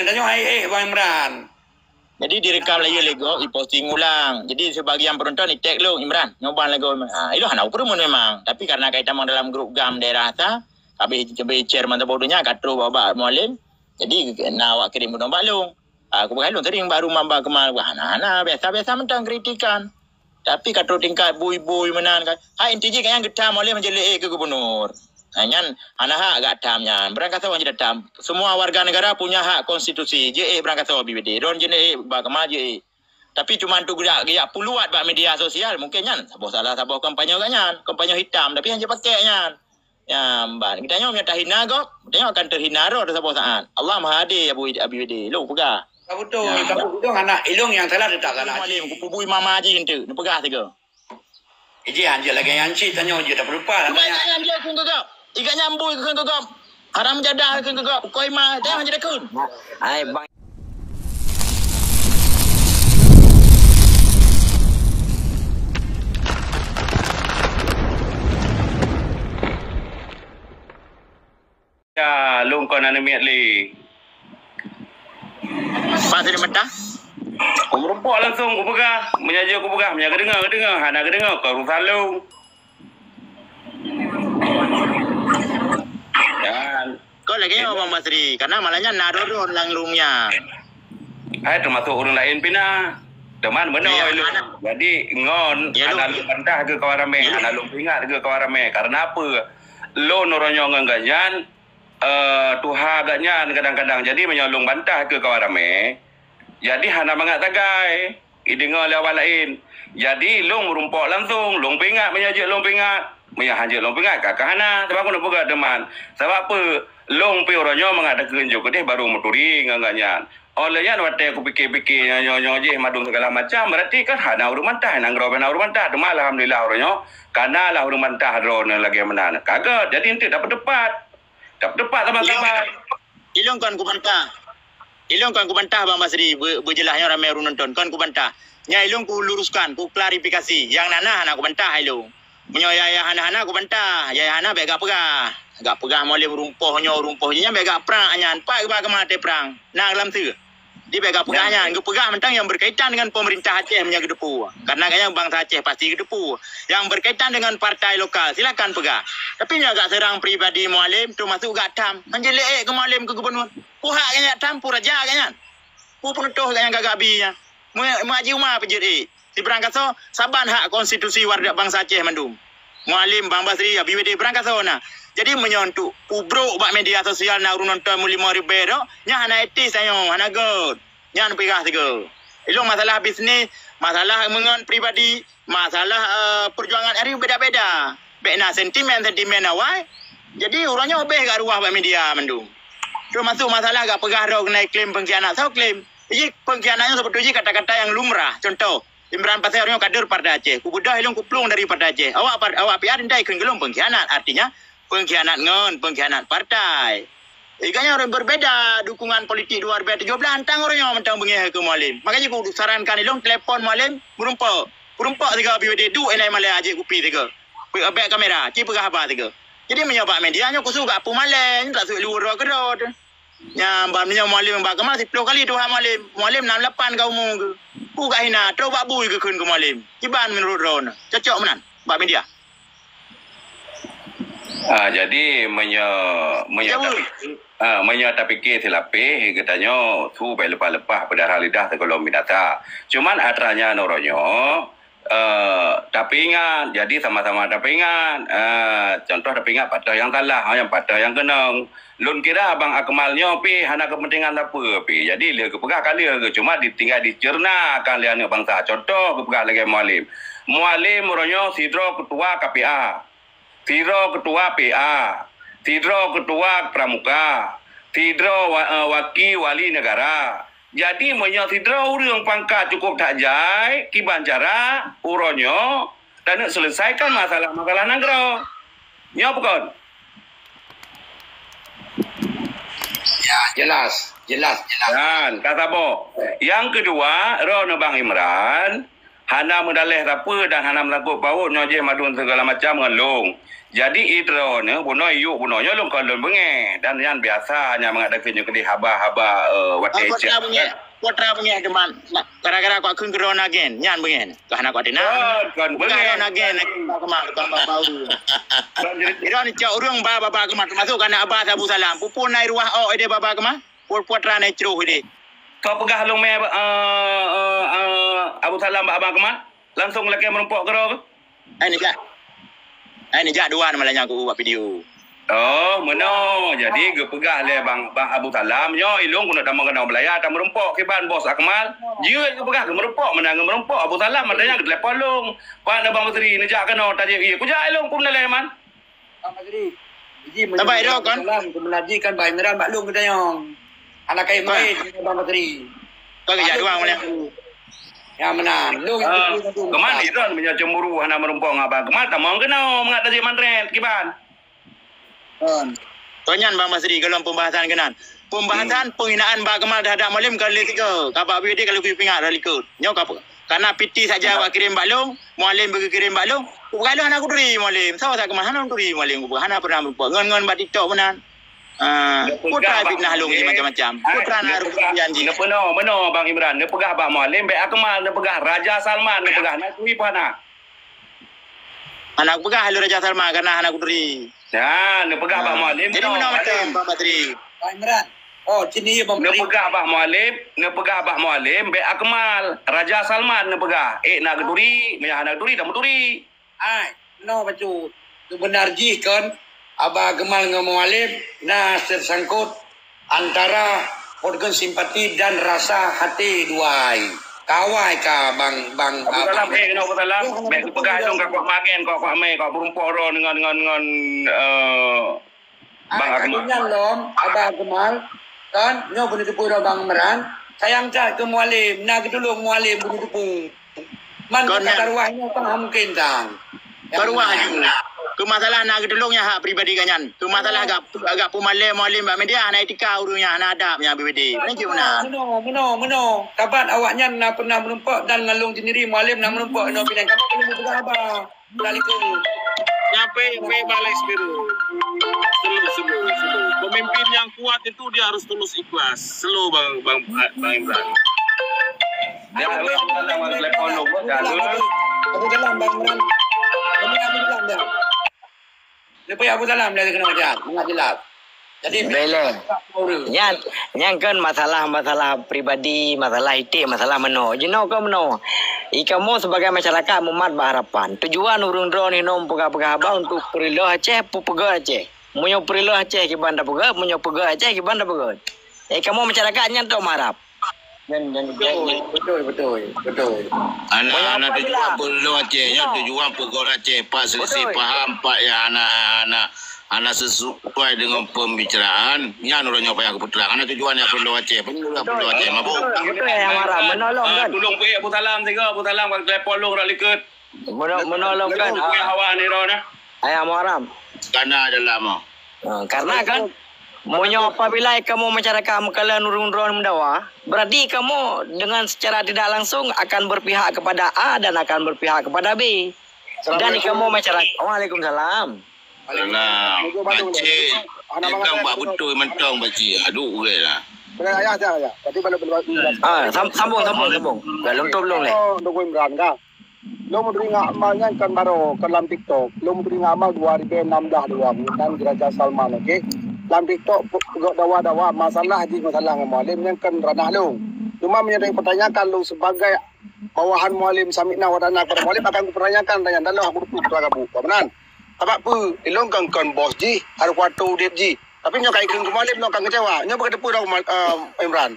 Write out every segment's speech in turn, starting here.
Tanya Bang Imran. Jadi direkam lagi lego, diposting ulang. Jadi sebagian penonton tag lu Imran, nyoba lego. Itu hana ukur memang. Tapi karena kaitan dalam grup GAM daerah ta, kami share mantap bodohnya katro bawa mualim. Jadi nawak kirim nombak lu. Aku berhalung tadi yang baru mamba kemal. Hana biasa mentang kritikan. Tapi katro tingkat bui menan kan. Hai intinya kan yang gedam mualim menjadi ke gubernur. Nyan hana hak gak tamnya. Berangkat sawan jadi tam. Semua warga negara punya hak konstitusi. Je berangkat sawan BBD. Don je bakama je. Tapi cuma tu gak puluhan bak media sosial mungkin nyan. Sabah kampanye kan nyan. Kampanye hitam tapi hanya pakai nyan. Ya mbak, kita nyonya terhina kok. Kita akan terhina roh sabah saat. Allah Maha Adi Abu BBD. Lu pegah. Betul. Itu anak ilung yang salah tak salah. Malim kupubui mama aja itu. Ni pegah tiga. Iji hanja lagi yang ci tanya je tak berupa. Banyak dia kun kegap. Ikan nyambui ke kegap. Haram jadah ke kegap. Koi mah dia hanya dekun. Ai bang. Ya, long kau nak miat li. Pasal di mata. Aku merempok langsung aku pegah. Menyaja aku pegah. Menyaga dengar. Hana dengar. Kau urusan lu. Dan Kau lagi Abang Basri. Karena malahnya naruh lang rumnya. Termasuk orang lain pina. Teman benar lu. Jadi ngon. Hana lu bantah ke kawan ramai. Hana lu ingat ke kawan ramai. Karena apa? Lu noronyo nganganyan. Tuha agaknya kadang-kadang. Jadi menyolong bantah ke kawan ramai. Jadi hana mangat tagai. Dengar lawan lain. Jadi long merumpok langsung. Long pingat menyajuk long pingat. Menyajuk long pingat kakak hana. Sebab aku nak buka teman. Sebab apa? Long pi orangnya mengadakan juga deh baru moturi nganganya. Olehnya waktu aku fikir-fikir nyonya je madung segala macam. Berarti kan hana urut mantah. Nanggro bena urut mantah. Demam alhamdulillah orangnya. Karena lah urut mantah drone lagi menan. Kaget. Jadi nanti dapat tepat. Dapat tepat sama-sama. Ilong kan ku bantah. Ilong kan ku bantah Bang Basri. Berjelahnya ramai orang nonton. Kan ku bantah. Nya ilong ku luruskan. Ku klarifikasi. Yang nana hana ku bantah ilong. Punya ya hana-hana ku bantah. Ya hana baik pegah. Agak pegah boleh rumpohnya baik perang anyan. Pak ke mati perang. Nak dalam tu. Dia baik pegahnya. Ku pegah mentang yang berkaitan dengan pemerintah Aceh punya gedepu. Karena kayaknya bangsa Aceh pasti gedepu. Yang berkaitan dengan partai lokal silakan pegah. Tapi nya agak serang pribadi mualim tu masuk gak tam. Menjelek ke mualim ke gubernur. Ku hak kayaknya tampur aja kayaknya. Ku penutuh kayaknya gagak binya. Mengaji umah pejeri. Di berangkat so saban hak konstitusi warga bangsa Aceh mandum. Mualim Bang Basri BWD berangkat so nah. Jadi menyontuk pubruk bak media sosial nak urun nonton mu 5,000 ro nya hana etis ayo hana good. Nya hana pegah tiga. Ilung masalah bisnis, masalah mengon pribadi, masalah perjuangan hari beda-beda. Bena sentimen awai. Jadi orangnya obeh kat ruah bak media mandum. Termasuk masalah gak pegah ro kena klaim pengkhianat. So klaim. Ini pengkhianatnya sebetulnya kata-kata yang lumrah. Contoh, Imran Pasir orangnya kader Partai Aceh. Ku budah ilung kuplung dari Partai Aceh. Awak PR ndai gelung pengkhianat. Artinya pengkhianat pengkhianat partai. Ikanya orang berbeda dukungan politik 2017 antang orangnya mentang bengih ke mualim. Makanya aku sarankan ilung telefon mualim berumpak. Berumpak tiga BWD du enai malai aje kupi tiga. Baik kamera, ci pegah apa tiga. Jadi menyabak medianya aku suka apa malam tak suka luar kerod. Nya mbaknya mualim mbak kemal 10 kali tu mualim. Mualim 68 kau mu ke. Ku gak hina, tro bak bui ke kun ke mualim. Ciban menurut ron. Cocok menan mbak media. Jadi menyatakan silapi katanya tu lepas pada lidah tergolong binata. Cuman atranya noronyo tapi ingat jadi sama-sama tapi ingat contoh tapi ingat pada yang salah yang pada yang kenang lun kira abang Akmalnya pi hana kepentingan apa pi jadi dia kepegah kali ke cuma ditinggal dicerna kan lian bangsa contoh kepegah lagi mualim oronyo sidro ketua KPA Sidro ketua PA, Sidro ketua Pramuka, Sidro wakil wali negara. Jadi menyo Sidro urang pangkat cukup tak jai, kiban cara uronyo dan selesaikan masalah-masalah negara. Nyo bukan? Ya, jelas. Dan kata bo. Yang kedua, rono Bang Imran, Hana mendalih apa dan hana melakuk paut nyoje madun segala macam ngelung. Jadi idro ne buno yuk buno nyolong kalau benge dan yang biasa hanya mengadakan kedai haba-haba wate je. Kotra benge deman. Gara-gara kau keng corona again, nyan benge. Kahana kau dina. Kan benge corona again kemak bau. Iron cak urang baba kemak masuk kana Abah Abu Salam. Pupun nai ruah ide baba kemak. Potra nai ceruh ide. Kau pegah long me Abu Salam abang kemak? Langsung laki merumpok kero. Ini jak dua malahnya aku buat video. Oh, meno. Jadi ge pegah le bang Abu Salam nyo ilung kuna damang kena belaya tam merumpok ke ban bos Akmal. Dia ge pegah ge merumpok menang merumpok Abu Salam adanya ge telepon long. Pak na bang Menteri ni jak kena taje ye. Ku jak ilung pun le man. Bang Menteri. Ji Tabai ro kan. Ku menaji kan bai meran maklum kita yang. Anak kai mai Bang Menteri. Kau jak dua malah. Ya menang. Lu Keman iron punya cemburu hana merumpok ngabang. Keman tamang kena mengat taje manret kiban. Tonyan Bang Masri kalau pembahasan kenan. Pembahasan penghinaan Bang Kemal terhadap Mualim kali tiga. Kapak BD kalau kita ingat dari ikut. Nyok apa? Karena PT saja awak kirim baklong, Mualim bagi kirim baklong. Kalau anak aku turi Mualim. Sawa tak kemana aku turi Mualim. Hana pernah merupa. Ngon bat TikTok menan. Putra fitnah long macam-macam. Putra harus janji. Ne peno Bang Imran. Ne pegah Bang Mualim, Bek Akmal, ne pegah Raja Salman, ne pegah nak tui pana. Anak pegah halu Raja Salman karena anak aku turi. Ya, ne pegah Bang Mualim. Jadi mana macam Bang Masri? Bang Imran. Oh, sini Bang Ne Menteri. pegah Bang Mualim, Bek Akmal, Raja Salman ne pegah. Nak keturi, meyah nak turi, tak meturi. Ai, no bacu. Tu benar ji kan. Abah Gemal dengan Mualim nah tersangkut antara organ simpati dan rasa hati duai. Kawai ka bang Abu Salam kena Abu Salam. Bek pegah dong kau magen, kau ame, kau berumpok ro dengan Bang Akmal. Akhirnya lom Abah Gemal kan nyo bunuh tipu Bang Meran. Sayang cak ke Mualim, nak tolong Mualim bunuh tipu. Man kata ruahnya kan mungkin tang. Baruah juga. Kemasalah nak tolongnya hak pribadi kanyan. Kemasalah agak Mualim Mbak Media nak etika urusnya nak adabnya BBD. Mana gimana? Meno. Kapan awaknya nak pernah menumpuk dan ngalung sendiri Mualim nak menumpuk no pinang. Kapan perlu berkata apa? Assalamualaikum. Nyampe balas biru. Slow. Pemimpin yang kuat itu dia harus tulus ikhlas. Slow Bang Imran. Dia dalam telepon lu buat galu. Abu Salam Bang Imran. Kami Abu Salam dah. Lepas Abu Salam dah kena macam enggak jelas. Jadi Bele. Yang kan masalah pribadi, masalah itik, masalah meno. Jino ke meno. Ikamu sebagai masyarakat mumat berharapan. Tujuan urung drone ni nom pegah-pegah abang untuk perilau Aceh, pegah Aceh. Munyo perilau Aceh ke bandar pegah, munyo pegah Aceh ke bandar pegah. Kamu masyarakatnya tu marap. Betul. Anak-anak tujuan perlu Aceh, tujuan pegawai Aceh. Pak selisih faham Pak ya anak sesuai dengan pembicaraan. Yang orangnya payah keputusan. Anak tujuannya perlu Aceh, perlu Aceh mabuk. Betul yang marap menolong kan. Tolong pergi Abu Salam tiga, Abu Salam kalau telepon lu rak liket. Menolong kan. Pergi hawa ni ro nah. Ayam haram. Karena ada lama. Karena kan Monyo apabila kamu masyarakat mengkala nurun-nurun mendawa, berarti kamu dengan secara tidak langsung akan berpihak kepada A dan akan berpihak kepada B. Dan kamu masyarakat. Waalaikumsalam. Alah, Aceh. Kita buat betul mentong baci. Aduh, gue lah. Sambung. Belum tu belum leh. Nunggu Imran kah? Lo menerima amalnya kan baru ke dalam TikTok. Lo menerima amal 2016 dan Raja Salman, okey? Dalam TikTok dawa masalah dengan Mualim yang kan ranah lo. Cuma menyedai pertanyakan lo sebagai bawahan Mualim Samikna wadana kepada Mualim akan kupertanyakan dan dalam aku putra kamu. Benar? Apa pun ilong kan bos ji harus waktu dia ji. Tapi nyo kai ke Mualim nyo kan kecewa. Nyo berkata pura Imran.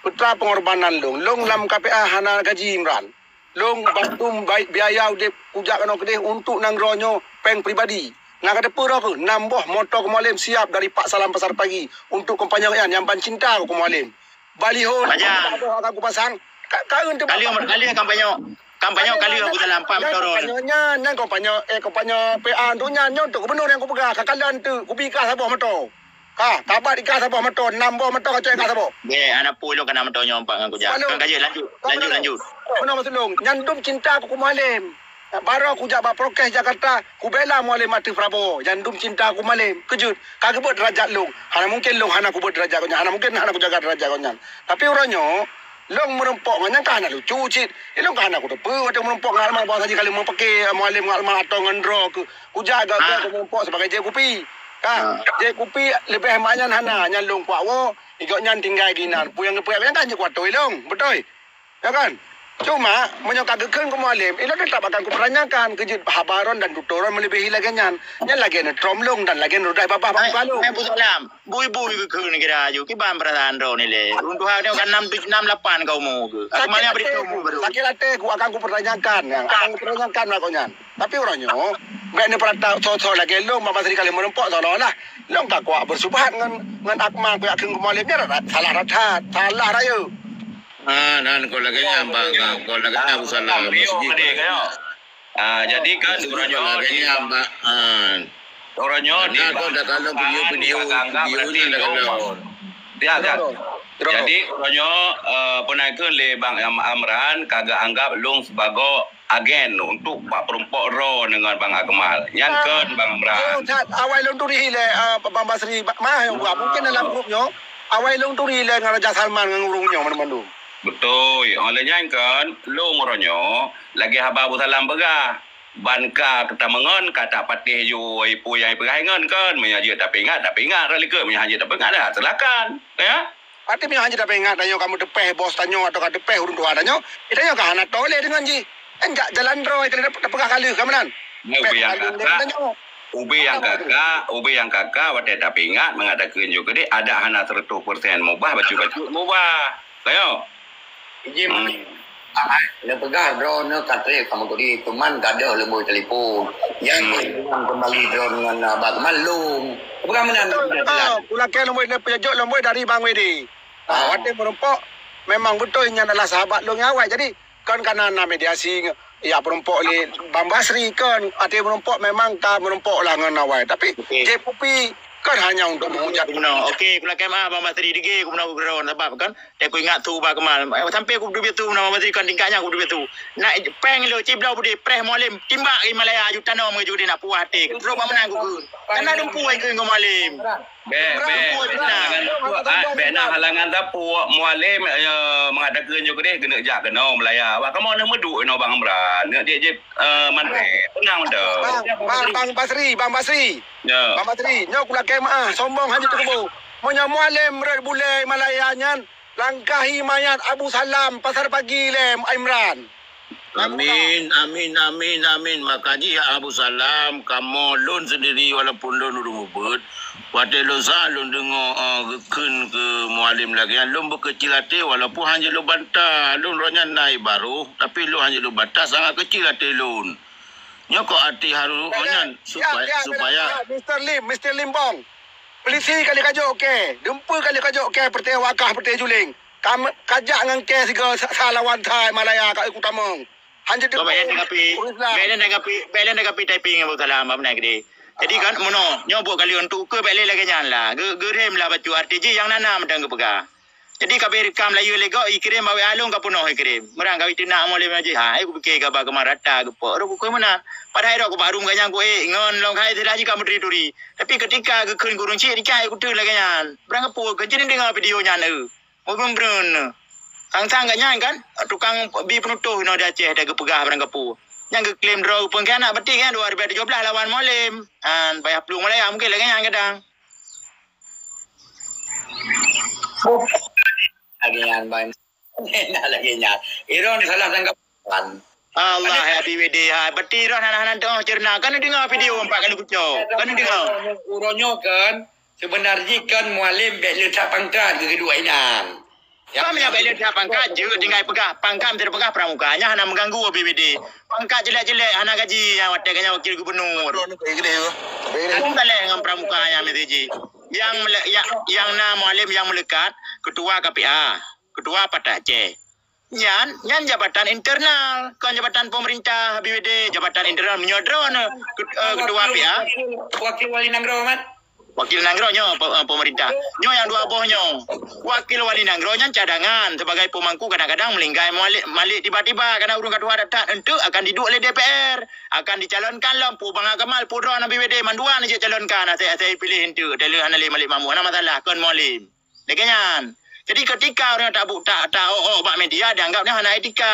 Putra pengorbanan long lam KPA hana gaji Imran. Long bantu baik biaya dia pujak kena kedih untuk nang ronyo peng pribadi. Nak ada pura ke nambah motor ke Mualim siap dari Pak Salam Pasar Pagi untuk kampanye yang ban cinta ke Mualim. Baliho Banyak. aku pasang. Kau untuk Kali kali aku dalam 4 motor. kampanye PA untuk nyanyo untuk gubernur yang aku pegang kakalan tu ku pikah sabah motor. Tabat ikat apa meton, nambo meton kacau ikat apa. Be, anak pulo kan nama tonyo empat dengan kuja. Kan kaji lanjut. Mana masulung? Nyandum cinta aku Mualim. Baru aku jabat prokes Jakarta, ku bela Mualim mati Prabowo. Nyandum cinta aku Mualim. Kejut. Kagak buat derajat long. Hana mungkin long hana aku buat derajat kau. Hana mungkin hana aku jaga derajat kau. Tapi orangnya long merempok nganyang kahana lu cucit. Long kahana aku tepu ada merempok ngalman bawa saja kali mau pakai Mualim ngalman atau ngendro ku jaga aku merempok sebagai JKP. JKP lebih hematnya hana nyalung kuat wo. Ikut nyan tinggal ginan. Puyang yang kan je kuat tu long. Betul. Ya kan? Cuma menyokagkan ke Mualim, ini tetap akan kuperanyakan kejut habaron dan tutoran melebihi lagi nyan lagi ni tromlong dan lagi nudai bapa balu. Saya pusalam, bui ke ni kira aju, kiban perasaan ro ni le. Untuk hal ni kan 6-8 kau mau ke. Aku malah beritahu baru. Sakit hati, aku akan kuperanyakan, akan kuperanyakan lah kau nyan. Tapi orangnya, baik ni perantau so lagi long, mama seri kali merempok seolah-olah long tak kuat bersubhat dengan akma aku akan ke Mualim ni salah ratat, salah raya. Nan kau lagi nyambang, kau lagi Abu Salam masjid. Jadi kan Kau lagi nyambang. orangnya Nah, kau dah kalau video ni dah kalau. Dia. Jadi orangnya penaikkan le Bang Amran kagak anggap long sebagai agen untuk Pak Perumpok Ro dengan Bang Akmal. Yang kan Bang Amran. Awal long turi le Bang Basri mah mungkin dalam grupnya awal long turi le dengan Raja Salman dengan urungnya mana-mana. Betul. Olehnya kan long orangnya lagi haba Abu Salam begah. Banka kita mengon kata patih ju ipu yang perangan kan menyaji tapi ingat rali ke menyaji tapi ingat dah silakan ya. Pati punya hanya dapat ingat tanyo kamu depeh bos tanyo atau ka depeh urun tua tanyo. Itu yo ka anak tole dengan ji. Enggak jalan roy kalau dapat kali kamanan. Ubi yang kakak wate tapi ingat mengadakan juga deh ada hana 100% mubah baju mubah. Kayo. Iji Nak pegang drone kata kamu tadi teman gadah lembu telefon. Yang kembali drone dengan Abang Malung. Pegang mana? Pulang ke lembu pejok lembu dari Bang Wedi. Wate merempok memang betul nya adalah sahabat long awal. Jadi kan karena mediasi ya merempok le Bang Basri kan ate merempok memang ka merempok lah dengan awal. Tapi JPP kan hanya untuk menghujat. Okey, kalau kemah Bang Basri dige aku nak ground sebab kan aku ingat tu Bang Kemal. Sampai aku duduk tu nama Basri kan tingkatnya aku duduk tu. Nak peng lo ciblau budi preh Mualim timbak Himalaya ju tanam ke judi nak puas hati. Pro menang aku. Karena dempu ai ke Mualim. Nak halangan tapu Mualim mengadakan juga deh kena jak kena Melaya. Wah kamu nak meduk no Bang Amran. Dia je mana tenang dah. Bang Basri. Ya. Bang Basri, nyok kula kemah sombong hanya tu kebu. Monya Mualim red bule Malaya nyan langkahi mayat Abu Salam pasar pagi lem Imran. Amin. Makaji ya Abu Salam, kamu lon sendiri walaupun lon udah mubut. Wate lon lon dengar gekun ke Mualim lagi. Lon berkecil hati walaupun hanya lon bantah. Lon rohnya naik baru. Tapi lon hanya lon bantah sangat kecil hati lon. Nyokok hati haru onyan supaya Mr. Limbong. Polisi kali kajok okey. Dempa kali kajok okey perteh wakah perteh juling. Kajak dengan kes ke salawan thai Malaya kat utama. Hanya tu. Belen negapi typing Abu Salam apa nak dia. Jadi kan mono nyobok kali untuk ke belen lagi nyan lah. Gerem lah baju RTJ yang nana medang ke pegah. Jadi kabeh rekam layu lego ikirim bawa alung ka punoh ikirim. Merang kawit nak molem aje. Aku fikir ka ba kemarata ke po. Ro ku mana? Padahal aku baru nganyang ku ngon long kai tadi ka menteri turi. Tapi ketika ke keun gurung cik dikai aku tu lagi nyan. Berang apa ke jadi dengar video nyan tu. Mogom brun. Sang-sang nyan kan tukang bi penutuh no di Aceh dah ke pegah berang kapu. Yang ke claim draw pun kan nak betik kan 2017 lawan Molem. An bayar pelung Malaya mungkin lagi nyan kadang. Lagi yang baik. Nak lagi yang. Iron salah tanggapan. Allah ya BWD. Berarti Iron anak-anak tu cerna. Kan dengar video 4 kali kucuk. Kan dengar. Uronyo kan sebenarnya kan Mualim bek letak pangkat ke kedua inang. Kau menyabak letak pangkat je tinggal pegah. Pangkat tidak pegah pramukanya hanya mengganggu BWD. Pangkat jelek-jelek hanya gaji yang wataknya wakil gubernur. Aku balik dengan pramukanya MTJ. Yang nama Mualim yang melekat ketua KPA, ketua Pata Aceh. Nyan jabatan internal, kan jabatan pemerintah BWD, jabatan internal menyodron ketua KPA. Wakil wali Nanggro Mat. Wakil Nanggro nyo pemerintah. Nyo yang dua bohnya. Wakil wali Nanggro nya cadangan sebagai pemangku kadang-kadang melinggai malik tiba-tiba karena urung kedua datang tentu akan diduk oleh DPR, akan dicalonkan lampu Bang Kamal Pudra Nabi BD manduan aja calonkan saya pilih itu dari Hanali Malik Mamu. Ana masalah kon molim. Dekanyan. Jadi ketika orang tak bak media dianggapnya hana etika.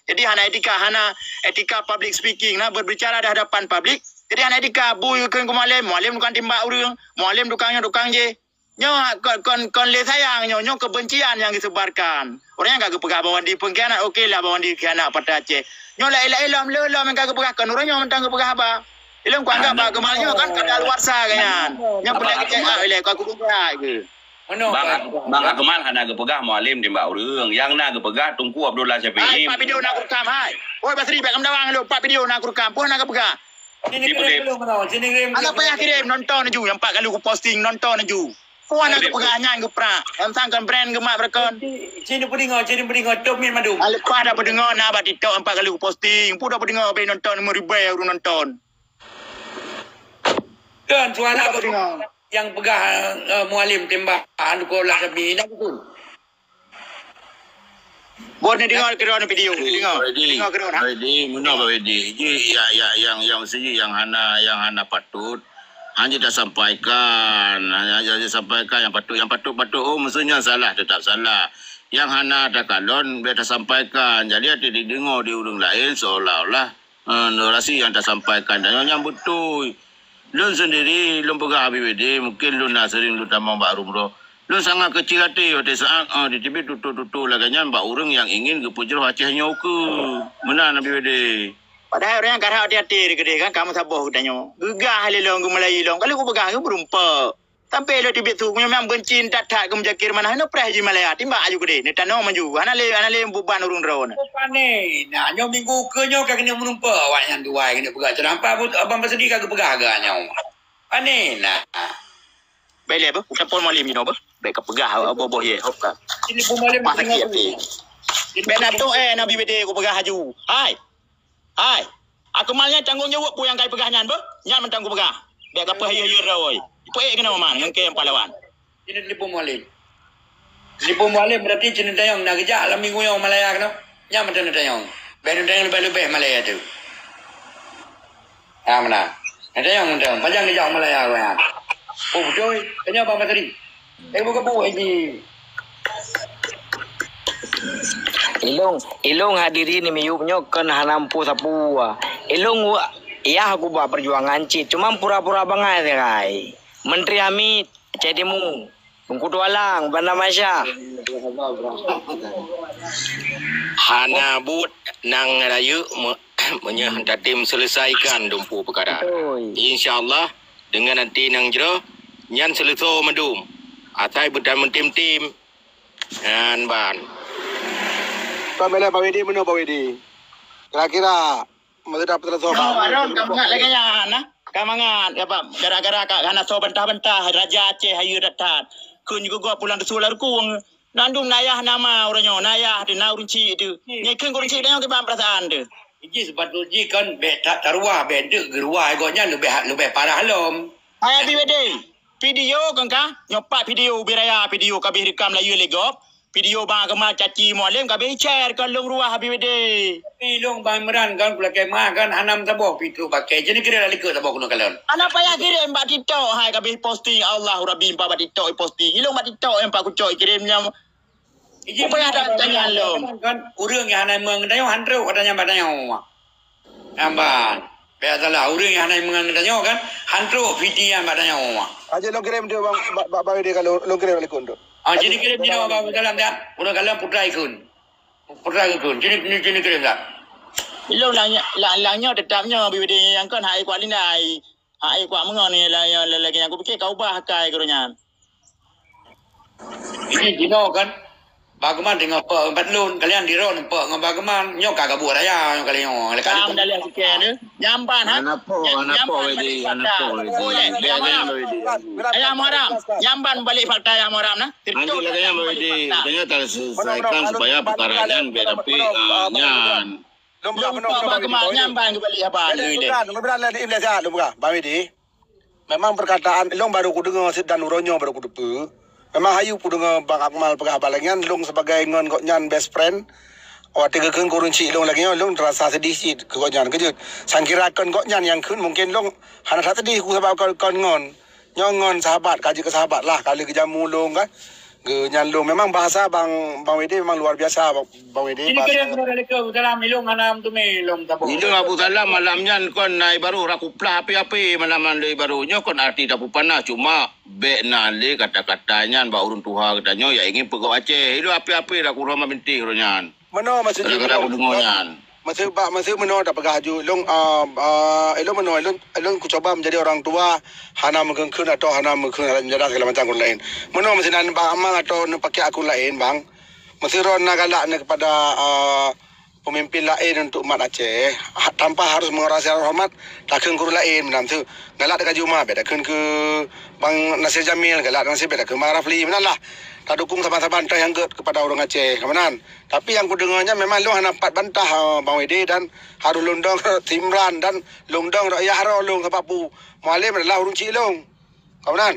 Jadi hana etika public speaking nah berbicara di hadapan publik. Jadi anak etika buy kan ku malim bukan timbak urang, malim dukang je. Nyo kon le sayang nyo kebencian yang disebarkan. Orang yang kagak pegah bawan di pengkhianat okeylah bawan di khianat pada Aceh. Nyo la ilam yang kagak pegah kan urang nyo mentang pegah apa. Ilang ku anggap ba kemalnya kan kada luarsa kanyan. Nyo boleh kita oleh ku pegah ke. Bang Akmal hana gepegah mualim timbak urang. Yang na gepegah Tunku Abdullah Syafi'i. Pak video nak rekam hai. Oi Basri bek kamdawang lu Pak video nak rekam pun nak pegah. Sini kirim. Anak payah kirim nonton ju yang 4 kali aku posting nonton ju. Kau anak kepegahnya ke prak. Yang sangkan brand ke mak berkon. Sini pedingo top min madu. Lepas dah pendengar nak abad TikTok 4 kali aku posting. Pun dah pendengar abad nonton 5,000 orang nonton. Kan suara yang pegah mualim tembak Anduko Lasabi nak betul. Boleh dengar kerana video. Dengar kerana. Ready, mana ready? Yang mesti yang hana patut. Hanya dah sampaikan, yang patut. Oh, maksudnya salah, tetap salah. Yang hana dah kalon, biar dah sampaikan. Jadi ada didengar di urang lain seolah-olah narasi yang dah sampaikan dan yang betul. Lun sendiri, lun pegah HBD, mungkin lun nak sering lun tamang Mbak Rumroh. Lu sangat kecil hati pada saat di TV tutup laganya mbak orang yang ingin kepujur Acehnya ke. Mana Nabi Wede? Padahal orang yang karena hati-hati gede kan kamu sabar katanya. Gegah halilong ke Melayu long. Kalau aku pegang ke berumpa. Sampai lo tibet tu memang benci tak ke menjakir mana hana prah je Malaya timbak aju gede. Ni tanah maju. Hana le beban urung rawan. Pane. Nah nyo minggu ke nyo kagak menumpa awak yang dua kena pegang. Nampak abang bersedih kagak pegang agaknya. Pane nah. Baik apa? Bukan pun malim ni apa? Baik ke pegah apa ye hop ka. Sini pun malim Masa hati. Benar tu Nabi BD aku pegah haju. Hai. Aku malnya tanggung jawab pu yang kai pegahnya apa? Nyan mentang aku pegah. Baik apa ye rawoi. Ipo kena man yang ke yang pahlawan. Sini telefon malim. Telefon malim berarti sini tayang nak kerja alam minggu yang Malaya kena. Nyan mentang tayang. Baik tayang lebih Malaya tu. Ah mana? Tayang mentang panjang kerja Malaya kau ya. Oh betul, kanya Abang Masri. Buka buat lagi. Ilong hadirin ni miyupnya kan hanampu sapua. Ilong iya aku buat perjuangan cik. Cuma pura-pura banget ya kai. Menteri Hamid, cedimu. Bungku Dualang, Bandar Masya. Hana but nang rayu menyentak tim selesaikan dumpu perkara. InsyaAllah dengan nanti nang jero nyan selesai mendum. Atai berdan mentim-tim. Dan ban. Pamela Pak Wedi mana Pak Wedi? Kira-kira mesti dapat selesai. Aron kamu ngat lagi nah. Kamangan apa gara-gara kana so bentah-bentah Raja Aceh hayu datat. Kun juga gua pulang desular ku nandum nayah nama orangnya nayah di naurunci itu. Nyekeng kurunci dia ke bang perasaan tu. Iji sebetulnya kan tak taruah benda gerua agaknya lebih parah lom. Ayah BWD, video kan nyopak video biraya video kabeh rekam layu legop. Video bang kemal caci mualim kabeh share kan long ruah BWD. Long bang meran kan pula kemah kan hanam tabok pitu pakai jadi kira lali ke tabok kena kalon. Anak payah kirim mbak TikTok hai kabeh posting Allah Rabbi mbak TikTok posting. Ilong mbak TikTok yang pak kucok kirimnya. Apa yang ada tanya lo? Kan urang yang hanai mengendayo handro katanya badannya. Nampak. Biasalah urang yang hanai mengendayo kan handro video yang badannya. Aja lo kirim dia bang Wedi kalau lo kirim balik untuk. Jadi kirim dia bang dalam dia. Udah kalian putra ikun. Jadi kirim tak. Ilong langnya tetapnya BWD yang kan hai kuat lindai. Hai kuat mengon ni lagi aku fikir kau bah kai kerunya. Ini Dino kan. Bagaimana dengan empat lun kalian di ron bagaimana nyok kagak buat raya kalian Kam dah lihat sikit ni. Nyampan ha. Anapo wedi. Ayah Muharam, nyampan balik fakta Ayah Muharam nah. Anjir laganya wedi. Tanya tak selesaikan supaya perkaranya biar tapi nyan. Bagaimana nyampan kembali apa? Nombor berapa ni Iblis ya, nombor Bang Wedi. memang perkataan long baru ku dengar sit dan uronyo baru ku depe. Memang hayu ku dengar Bang Akmal pegah balangan long sebagai ngon kok nyan best friend. Awak tiga kun kurun cik long lagi long terasa sedih sikit ke kok nyan kejut. Sangkira kon kok nyan yang kun mungkin long hana sedih ku sebab kon ngon. Nyongon sahabat kaji ke sahabat lah kali kejamu long kan. Ke nyan long memang bahasa Bang Wede memang luar biasa Bang Wede. Ini kira Assalamualaikum salam ilung hanam tu ilung tapo. Ilung Abu Salam malam nyan kon nai baru rakuplah api-api malaman le barunya kon arti tapu panah cuma be nale kata-katanya ba urun Tuhan katanya ya ingin pegawai Aceh. Itu api-api rak urama binti ronyan. Mano maksudnya Kadang-kadang dengonyan. Masih meno tak pegah haju long elong meno elong ku coba menjadi orang tua hana mengkeun atau hana mengkeun menjadi segala macam akun lain. Meno masih nan bang amang atau nu pakai akun lain bang. Masih ron nagalak kepada pemimpin lain untuk umat Aceh tanpa harus mengurangi hormat takkan guru lain menam tu galak dekat Juma beda kun ke Bang Nasir Jamil galak Nasir beda ke Bang Rafli menalah tak dukung saban-saban yang kepada orang Aceh kemenan. Tapi yang ku dengarnya memang lu hana 4 bantah Bang Wede dan harus lundang Timran dan lundang rakyat haro long sebab pu mualim adalah urung cik long kemenan.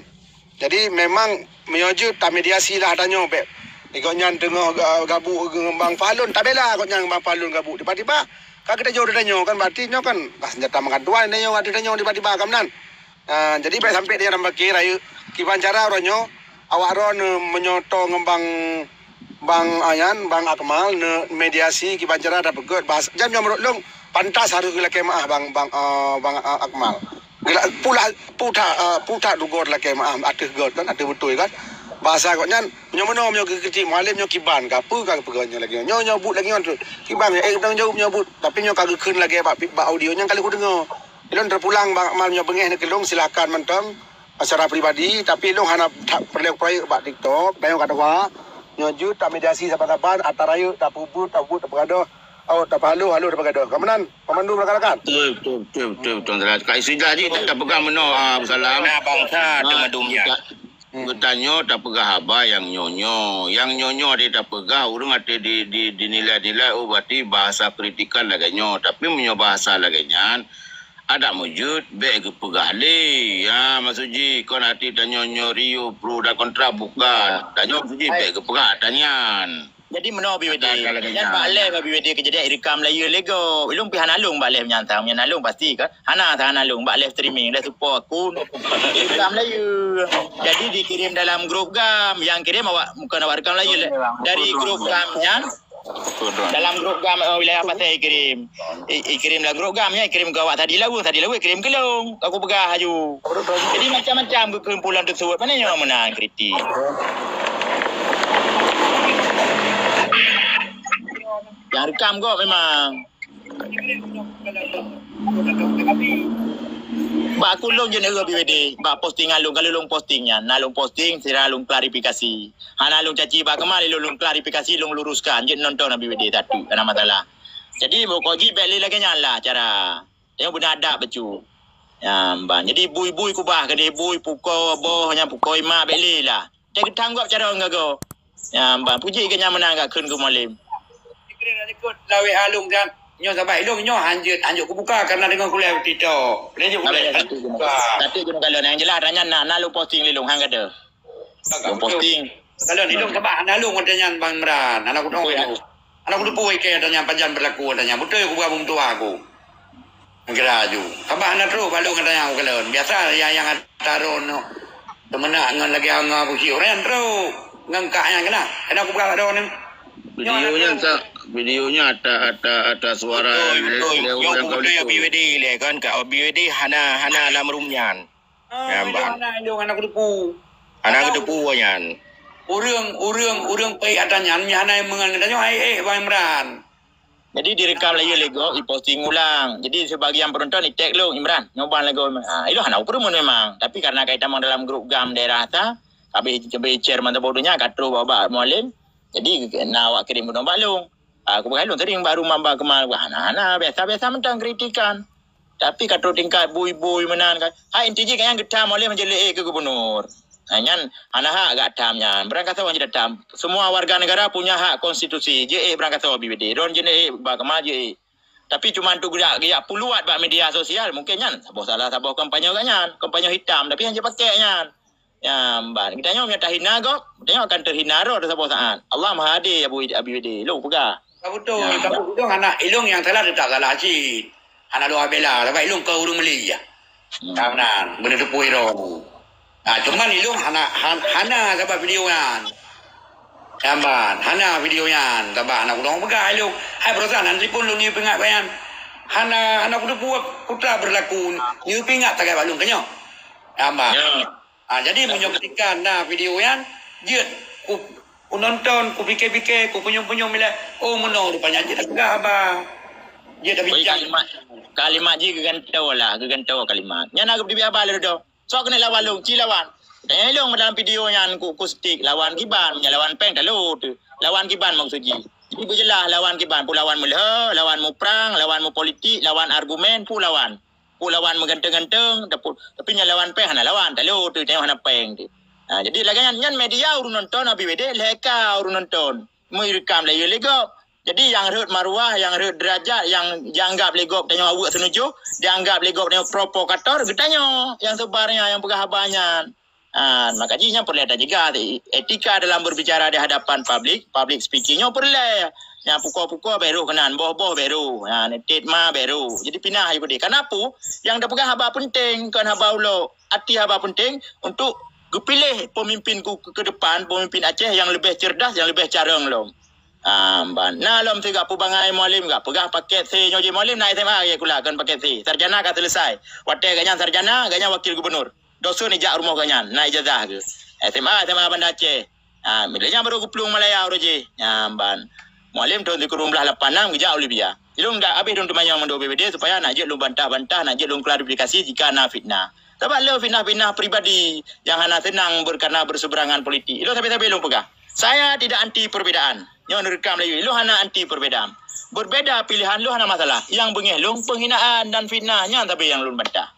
Jadi memang menyojut tak mediasi lah tanya beb. Ikut nyan tengah gabu Bang Falun tak bela kau nyan Bang Falun gabu tiba-tiba kan kita jauh danyo kan berarti nyo kan senjata mengaduan danyo ada danyo tiba-tiba kemenan. Jadi baik sampai dia rambaki rayu kiban cara oronyo awak ron menyoto ngembang Bang Bang Akmal mediasi kiban cara ada begot bahas jam yang menurut long pantas harus gila kemaah Bang Akmal. Gila puta dugor la kemaah ada god kan ada betul kan. Bahasa kau nyan nyomono nyo kecil mualim nyo kiban ka apa ka peganyo lagi nyo but lagi on kiban tang jauh nyobut tapi nyo kagak keun lagi ba audio nya kali ku dengar ilon terpulang Bang Akmal nyo bengeh nak kelong silakan mentong secara pribadi tapi ilong hana proyek ba TikTok dayo kata wa nyo jut tak mediasi saban-saban antara ayu tak pubut tak pegado au tak halu tak pegado kemenan pemandu rakan-rakan Betul. Kak isi jadi tak pegang meno Salam. Bangsa demadumnya. Bertanya tak pegah haba yang nyonyo. Yang nyonyo dia tak pegah. Orang ada dinilai-nilai. Oh berarti bahasa kritikan laganya. Tapi punya bahasa laganya. Ada wujud. Baik ke pegah le. Ya maksudnya. Kau nanti tanya nyonyo Rio pro dan kontra bukan. Tanya maksudnya baik ke pegah. Tanyan. Jadi meno BWD. Yang balai BWD kejadian rekam layu lego. Ilung pi hanalung balai menyantang. Menyanalung pasti kan. Hana hanalung balai streaming dah support akun. Rekam layu. Jadi dikirim dalam grup gam. Yang kirim awak bukan awak rekam layu dari grup gamnya. Dalam grup gam wilayah Pasai kirim. Kirim dalam grup gamnya kirim ke awak tadi lawu kirim ke long. Aku pegah haju. Jadi macam-macam kumpulan tersebut. Mana yang menang kritik. Yang rekam kok memang. Ba aku long je nero BWD. Ba posting alung kalau long postingnya. Nalung posting sira long klarifikasi. Hana long caci ba kemali long klarifikasi long luruskan. Je nonton BWD satu kena masalah. Jadi bokoji beli lagi nyala cara. Yang benar ada becu. Ya ban. Jadi bui-bui kubah ke bui pukul boh hanya pukul 5 beli lah. Cek tanggap cara ngago. Ya ban puji ke menang gak keun ku malim. Kira ikut lawe halung dan nyo sampai ilung nyo anjut ku buka karena dengan kuliah TikTok. Lanjut kuliah buka. Tapi guna kalau yang jelas adanya nak lu posting lilung hang ada. Lu posting. Kalau ilung sampai nalung adanya Bang Imran. Anak ku pui ke adanya panjang berlaku adanya. Betul ku gabung tua aku. Kira aju. Sampai anak terus balung adanya aku kalau. Biasa yang taruh no. Temenak ngan lagi anga aku si orang terus ngangkaknya kena. Kena aku buka ada ni. Videonya ada suara Yo boleh ya BWD le kan ka BWD hana alam rumnyan. Ilung anak depu. Anak depu yan. Urang pai adanya hana mengangannya Bang Imran. Jadi direkam lagi lego, posting ulang. Jadi sebagian penonton tag lu Imran, nyoban lego. Itu hana ukur memang. Tapi karena kaitan dalam grup gam daerah ta, habis share mantap bodohnya katru baba mualim. Jadi nak awak kirim nombor balung. Aku berhalung tadi baru mamba kemal. Nah, biasa-biasa mentang kritikan. Tapi katro tingkat bui-bui menan kan. Intinya kan yang getam oleh menjelek ke gubernur. Nyan anak hak agak tamnya. Berangkat sawan jadi tam. Semua warga negara punya hak konstitusi. Je berangkat sawan BBD. Don je ba kemal je. Tapi cuma tu gerak puluat bak media sosial mungkin kan. Sabah salah sabah kampanye kan kan. Kampanye hitam tapi hanya pakai kan. Ya ban kita nyo menyata hina kok. Tengok akan terhina ro sabah saat. Allah Maha Hadir Abu Widi. Lu pegah. Betul. Tapi itu anak ilung yang salah tetap salah cik. Anak doa bela. Tapi ilung ke urung meli ya. Kanan. Benda tu puiro. Cuman ilung hana sebab video kan. Gambar, hana video yan. Tabak anak udang pegah ilung. Hai perusahaan nanti pun lu ni pengat bayan. Hana kuda buat putra berlaku. Ni pengat tak balung kenyo. Gambar. Jadi menyoktkan video yan. Dia ku nonton, ku fikir-fikir, ku punyung-punyung bila. Oh menang rupanya dia tak pegah abang. Dia dah bincang. Kalimat je gegantau kalimat. Yang nak berdiri abang lalu dah. So kena lawan lu, lawan. Dan elong dalam video yang ku stick lawan Kiban, lawan Peng talu tu. Lawan Kiban maksud ji. Jadi berjelas lawan Kiban, pu lawan melha, lawan mu perang, lawan mu politik, lawan argumen, pu lawan. Pu lawan meganteng-ganteng, tapi nya lawan Peng hana lawan talu tu tengok hana Peng tu. Jadi lagan nyan media urun nonton abi wede leka urun nonton. Mu rekam lah lego. Jadi yang rut maruah, yang rut derajat, yang dianggap legok tengok awak senuju, dianggap legok tengok provokator, getanyo yang sebarnya yang pegah habannya. Maka jinya perlu ada juga etika dalam berbicara di hadapan public speakingnya perlu. Yang pukul-pukul baru kenan, boh-boh baru, netit ma baru. Jadi pindah ibu dia. Kenapa? Yang dah pegang haba penting, kan haba ulo, hati haba penting untuk pilih pemimpin ke depan, pemimpin Aceh yang lebih cerdas, yang lebih careng lom. Nah lom tiga pubangai mualim gak pegah paket C nyoji mualim naik SMA ya kula kan paket C. Sarjana kan selesai. Wate ganyan sarjana, ganyan wakil gubernur. Dosun ijak rumah ganyan, naik ijazah ke. SMA Banda Aceh. Milihnya baru kuplung Malaya roji. Ban. Mualim tahun 2086 gejak oleh dia. Ilung dah habis dong temannya mendo BBD supaya nak je lu bantah-bantah, nak je lu klarifikasi jika nak fitnah. Sebab lu fitnah-fitnah pribadi yang hana tenang karena berseberangan politik. Itu tapi lu pegang. Saya tidak anti perbedaan. Yang rekam lagi. Lu hana anti perbedaan. Berbeda pilihan lu hana masalah. Yang bengih lu penghinaan dan fitnahnya tapi yang lu bantah.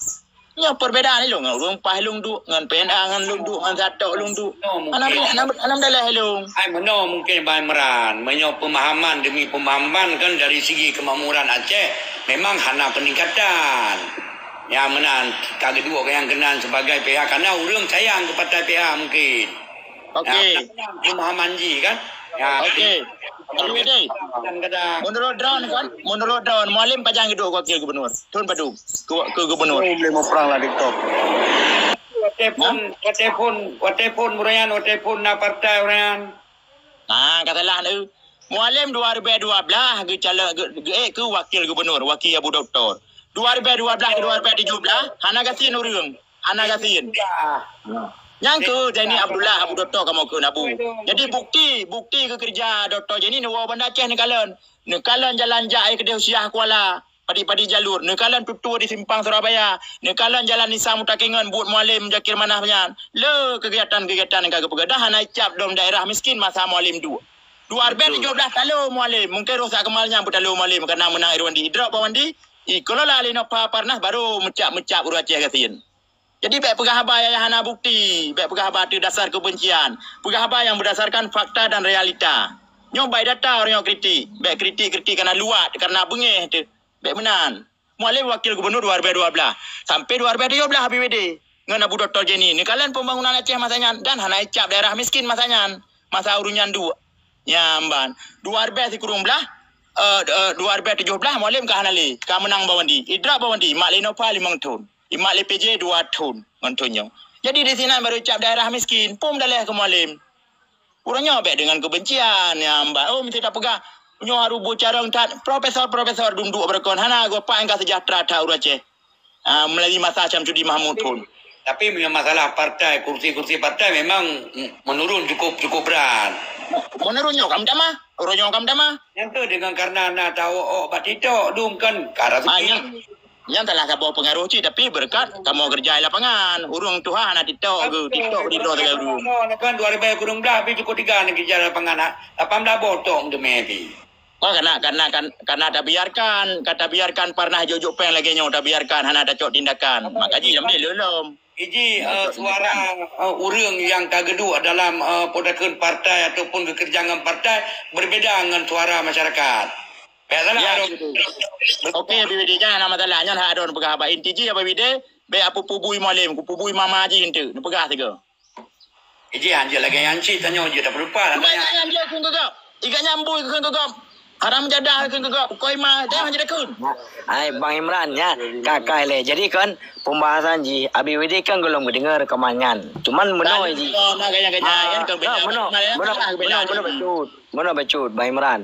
Nya perbedaan lu ngan rumpah lu duk ngan PNA ngan lu duk ngan satok lu duk. Anam dalah lu. Ai meno mungkin bahan meran, menyo pemahaman demi pemahaman kan dari segi kemakmuran Aceh memang hana peningkatan. Ya menan kali dua yang kenan sebagai pihak karena urang sayang kepada pihak mungkin. Okey. Pemahaman ji kan? Ya. Okey. Menurut drone mualim pajang hidup wakil gubernur. Tun padu ke gubernur. Boleh mau perang lah TikTok. Watepun murayan watepun na partai murayan. Katalah tu. Mualim 2012 ke calon ke wakil gubernur, wakil Abu Doktor. 2012 ke 2017 hana gasin urang. Hana gasin. Yang ke Zaini Abdullah Abu Doktor kamu ke Nabu. Jadi bukti ke kerja Doktor Zaini ni Banda Aceh ni kalen jalan jai ke Usiah Kuala padi jalur ni kalen tutu di simpang Surabaya ni kalen jalan Nisa Mutakengan buat mualim jakir manahnya le kegiatan kagak pegadah naik cap dom daerah miskin masa mualim 2017 talo mualim mungkin rosak kemalnya butalu mualim karena menang Irwandi drop Wandi kalau la lino parnas baru mecap uru Aceh gasin. Jadi baik pegah haba yang hana bukti, baik pegah haba itu dasar kebencian, pegah haba yang berdasarkan fakta dan realita. Nyom baik data orang yang kritik, baik kritik karena luat, karena bengih tu, baik menan. Mualim wakil gubernur 2012 sampai 2017 HBWD dengan Abu Dr. Jenny. Ni kalian pembangunan Aceh masanya dan hana icap daerah miskin masanya, masa urunyan 2. Nyamban 2017 mualim ke hanali, ka menang bawandi, idrak bawandi, mak lenopa 5 tahun. Imak LPJ 2 tahun ngontonnya. Jadi di sini baru cap daerah miskin, pun dah ke mualim. Orangnya baik dengan kebencian yang mbak. Oh mesti tak pegah. Nyo haru bocarang tak profesor duduk berkon hana go pak engkau sejahtera ta Aceh. Melalui masa Syamsuddin Mahmud pun. Tapi masalah partai, kursi partai memang menurun cukup berat. Menurunnya kam dama, orangnya kam dama. Yang tu dengan karena nak tahu batito dum kan karena yang telah sabah pengaruh cik tapi berkat kamu kerja lapangan urung Tuhan nak TikTok di luar tegak dulu. Kan 2000 kurang dah tapi cukup 3 nak kerja lapangan 18 botong tu maybe. Karena tak biarkan pernah jojo peng lagi nyo tak biarkan hana ada cok tindakan. Maka ji ambil lelom. Iji suara urang yang kagedua dalam podakan partai ataupun kekerjaan partai berbeza dengan suara masyarakat. Biasalah Ya, ada. gitu. Okey, BBD kan nama masalahnya nak ada pegah apa inti je apa bide, be apa pubui malim, ku pubui mama je hente, nak pegah tiga. Iji anjir lagi yanci tanya je tak berupa lah Bukan tanya. jangan dia kun kegap. Ikan nyambui kun kegap. Haram jadah kun kegap. Koi mah jangan jadi kun. Ai Bang Imran ya, kakak le. Jadi kan pembahasan ji ABWD kan belum dengar kemangan. Cuman meno ji. Nak gaya-gaya kan Meno becut. Meno becut Bang Imran.